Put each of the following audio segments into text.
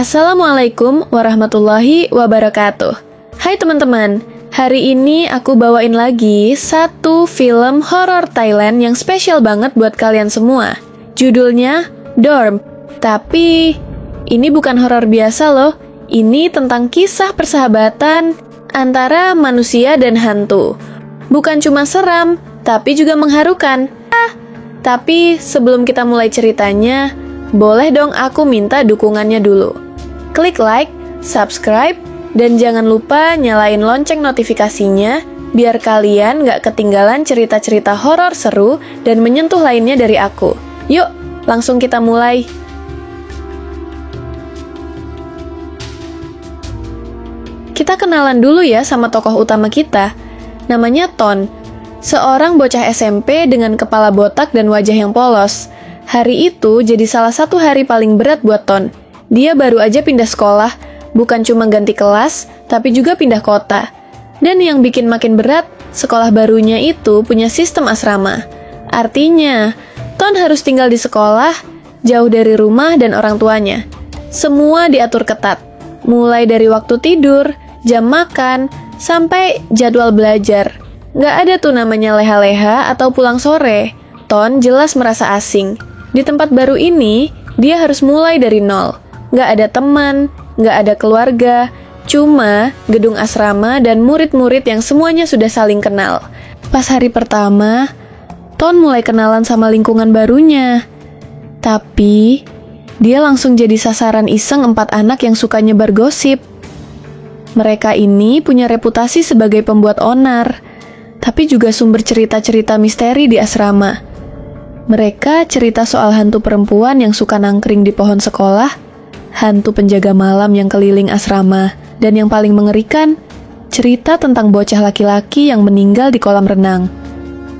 Assalamualaikum warahmatullahi wabarakatuh. Hai teman-teman, hari ini aku bawain lagi satu film horor Thailand yang spesial banget buat kalian semua. Judulnya Dorm. Tapi ini bukan horor biasa loh. Ini tentang kisah persahabatan antara manusia dan hantu. Bukan cuma seram, tapi juga mengharukan. Tapi sebelum kita mulai ceritanya, boleh dong aku minta dukungannya dulu. Klik like, subscribe, dan jangan lupa nyalain lonceng notifikasinya biar kalian gak ketinggalan cerita-cerita horor seru dan menyentuh lainnya dari aku. Yuk, langsung kita mulai. Kita kenalan dulu ya sama tokoh utama kita. Namanya Ton. Seorang bocah SMP dengan kepala botak dan wajah yang polos. Hari itu jadi salah satu hari paling berat buat Ton. Dia baru aja pindah sekolah, bukan cuma ganti kelas, tapi juga pindah kota. Dan yang bikin makin berat, sekolah barunya itu punya sistem asrama. Artinya, Ton harus tinggal di sekolah, jauh dari rumah dan orang tuanya. Semua diatur ketat, mulai dari waktu tidur, jam makan, sampai jadwal belajar. Nggak ada tuh namanya leha-leha atau pulang sore. Ton jelas merasa asing. Di tempat baru ini, dia harus mulai dari nol. Nggak ada teman, nggak ada keluarga, cuma gedung asrama dan murid-murid yang semuanya sudah saling kenal. Pas hari pertama, Ton mulai kenalan sama lingkungan barunya. Tapi, dia langsung jadi sasaran iseng 4 anak yang suka nyebar gosip. Mereka ini punya reputasi sebagai pembuat onar, tapi juga sumber cerita-cerita misteri di asrama. Mereka cerita soal hantu perempuan yang suka nangkring di pohon sekolah, hantu penjaga malam yang keliling asrama, dan yang paling mengerikan, cerita tentang bocah laki-laki yang meninggal di kolam renang.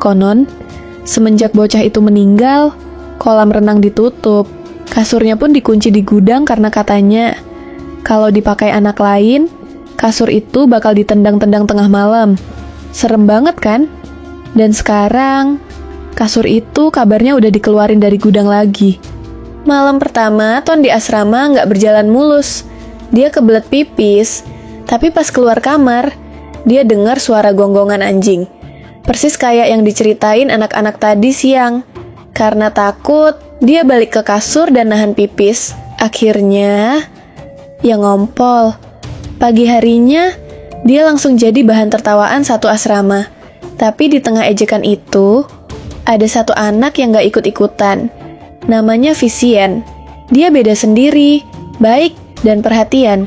Konon, semenjak bocah itu meninggal, kolam renang ditutup, kasurnya pun dikunci di gudang karena katanya, kalau dipakai anak lain, kasur itu bakal ditendang-tendang tengah malam. Serem banget kan? Dan sekarang, kasur itu kabarnya udah dikeluarin dari gudang lagi. Malam pertama, Ton di asrama nggak berjalan mulus. Dia kebelet pipis, tapi pas keluar kamar, dia dengar suara gonggongan anjing. Persis kayak yang diceritain anak-anak tadi siang. Karena takut, dia balik ke kasur dan nahan pipis. Akhirnya, ya ngompol. Pagi harinya, dia langsung jadi bahan tertawaan satu asrama. Tapi di tengah ejekan itu, ada satu anak yang gak ikut-ikutan. Namanya Vicien. Dia beda sendiri, baik, dan perhatian.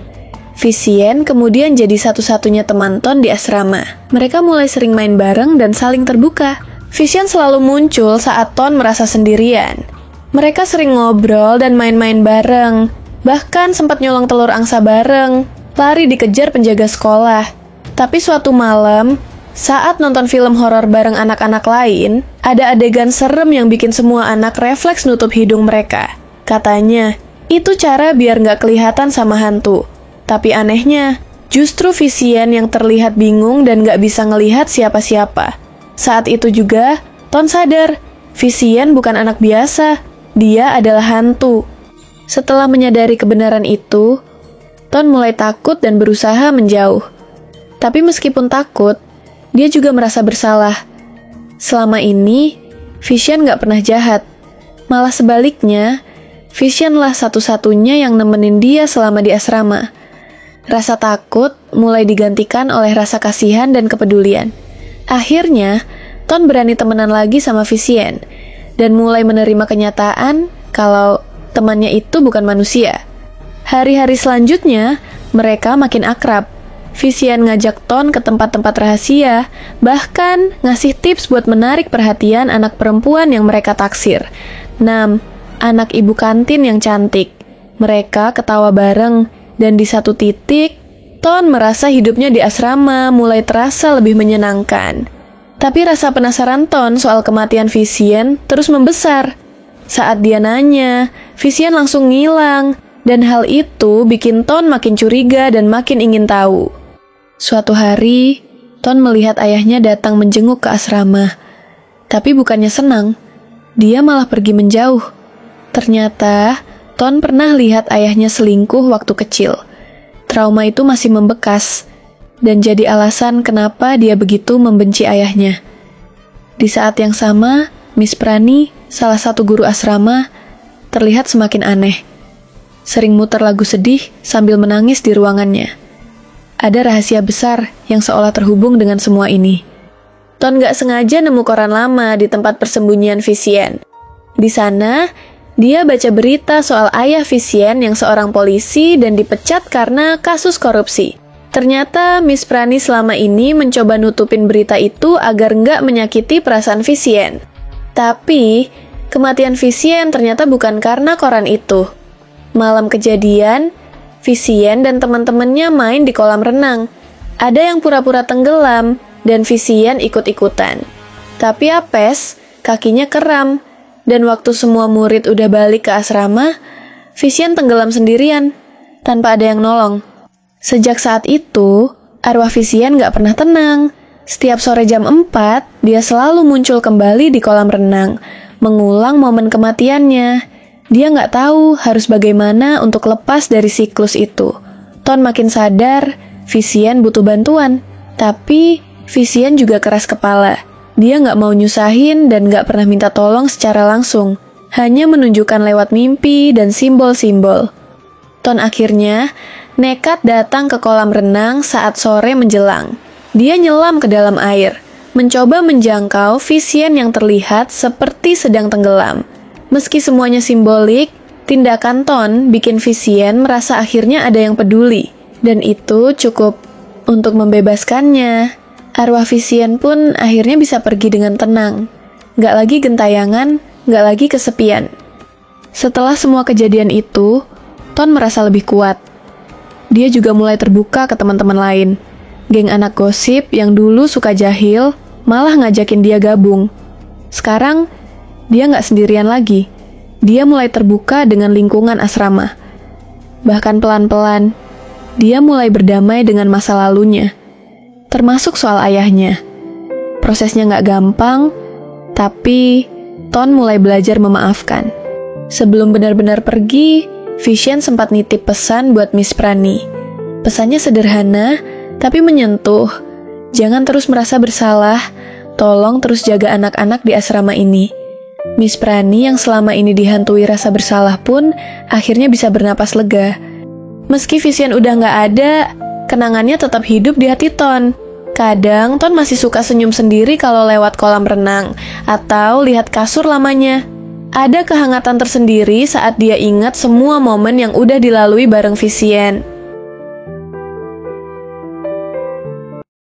Vicien kemudian jadi satu-satunya teman Ton di asrama. Mereka mulai sering main bareng dan saling terbuka. Vicien selalu muncul saat Ton merasa sendirian. Mereka sering ngobrol dan main-main bareng. Bahkan sempat nyolong telur angsa bareng. Lari dikejar penjaga sekolah. Tapi suatu malam, saat nonton film horor bareng anak-anak lain, ada adegan serem yang bikin semua anak refleks nutup hidung mereka. Katanya, itu cara biar nggak kelihatan sama hantu. Tapi anehnya, justru Vicien yang terlihat bingung dan nggak bisa ngelihat siapa-siapa. Saat itu juga, Ton sadar, Vicien bukan anak biasa, dia adalah hantu. Setelah menyadari kebenaran itu, Ton mulai takut dan berusaha menjauh. Tapi meskipun takut, dia juga merasa bersalah. Selama ini, Vicien gak pernah jahat. Malah sebaliknya, Vicien-lah satu-satunya yang nemenin dia selama di asrama. Rasa takut mulai digantikan oleh rasa kasihan dan kepedulian. Akhirnya, Ton berani temenan lagi sama Vicien, dan mulai menerima kenyataan kalau temannya itu bukan manusia. Hari-hari selanjutnya, mereka makin akrab. Vicien ngajak Ton ke tempat-tempat rahasia, bahkan ngasih tips buat menarik perhatian anak perempuan yang mereka taksir. 6. Anak ibu kantin yang cantik. Mereka ketawa bareng, dan di satu titik, Ton merasa hidupnya di asrama mulai terasa lebih menyenangkan. Tapi rasa penasaran Ton soal kematian Vicien terus membesar. Saat dia nanya, Vicien langsung ngilang. Dan hal itu bikin Ton makin curiga dan makin ingin tahu. Suatu hari, Ton melihat ayahnya datang menjenguk ke asrama. Tapi bukannya senang, dia malah pergi menjauh. Ternyata, Ton pernah lihat ayahnya selingkuh waktu kecil. Trauma itu masih membekas, dan jadi alasan kenapa dia begitu membenci ayahnya. Di saat yang sama, Miss Prani, salah satu guru asrama, terlihat semakin aneh. Sering muter lagu sedih sambil menangis di ruangannya. Ada rahasia besar yang seolah terhubung dengan semua ini. Ton gak sengaja nemu koran lama di tempat persembunyian Vicien. Di sana, dia baca berita soal ayah Vicien yang seorang polisi dan dipecat karena kasus korupsi. Ternyata Miss Prani selama ini mencoba nutupin berita itu agar nggak menyakiti perasaan Vicien. Tapi, kematian Vicien ternyata bukan karena koran itu. Malam kejadian, Vicien dan teman-temannya main di kolam renang. Ada yang pura-pura tenggelam, dan Vicien ikut-ikutan. Tapi apes, kakinya kram. Dan waktu semua murid udah balik ke asrama, Vicien tenggelam sendirian, tanpa ada yang nolong. Sejak saat itu, arwah Vicien gak pernah tenang. Setiap sore jam 4, dia selalu muncul kembali di kolam renang, mengulang momen kematiannya. Dia gak tahu harus bagaimana untuk lepas dari siklus itu. Ton makin sadar, Vicien butuh bantuan. Tapi, Vicien juga keras kepala. Dia nggak mau nyusahin dan nggak pernah minta tolong secara langsung, hanya menunjukkan lewat mimpi dan simbol-simbol. Ton akhirnya nekat datang ke kolam renang saat sore menjelang. Dia nyelam ke dalam air, mencoba menjangkau Vicien yang terlihat seperti sedang tenggelam. Meski semuanya simbolik, tindakan Ton bikin Vicien merasa akhirnya ada yang peduli, dan itu cukup untuk membebaskannya. Arwah Vicien pun akhirnya bisa pergi dengan tenang. Gak lagi gentayangan, gak lagi kesepian. Setelah semua kejadian itu, Ton merasa lebih kuat. Dia juga mulai terbuka ke teman-teman lain. Geng anak gosip yang dulu suka jahil, malah ngajakin dia gabung. Sekarang, dia gak sendirian lagi. Dia mulai terbuka dengan lingkungan asrama. Bahkan pelan-pelan, dia mulai berdamai dengan masa lalunya. Termasuk soal ayahnya. Prosesnya nggak gampang, tapi Ton mulai belajar memaafkan. Sebelum benar-benar pergi, Vicien sempat nitip pesan buat Miss Prani. Pesannya sederhana, tapi menyentuh. Jangan terus merasa bersalah, tolong terus jaga anak-anak di asrama ini. Miss Prani yang selama ini dihantui rasa bersalah pun akhirnya bisa bernapas lega. Meski Vicien udah nggak ada, kenangannya tetap hidup di hati Ton. Kadang Ton masih suka senyum sendiri kalau lewat kolam renang atau lihat kasur lamanya. Ada kehangatan tersendiri saat dia ingat semua momen yang udah dilalui bareng Vicien.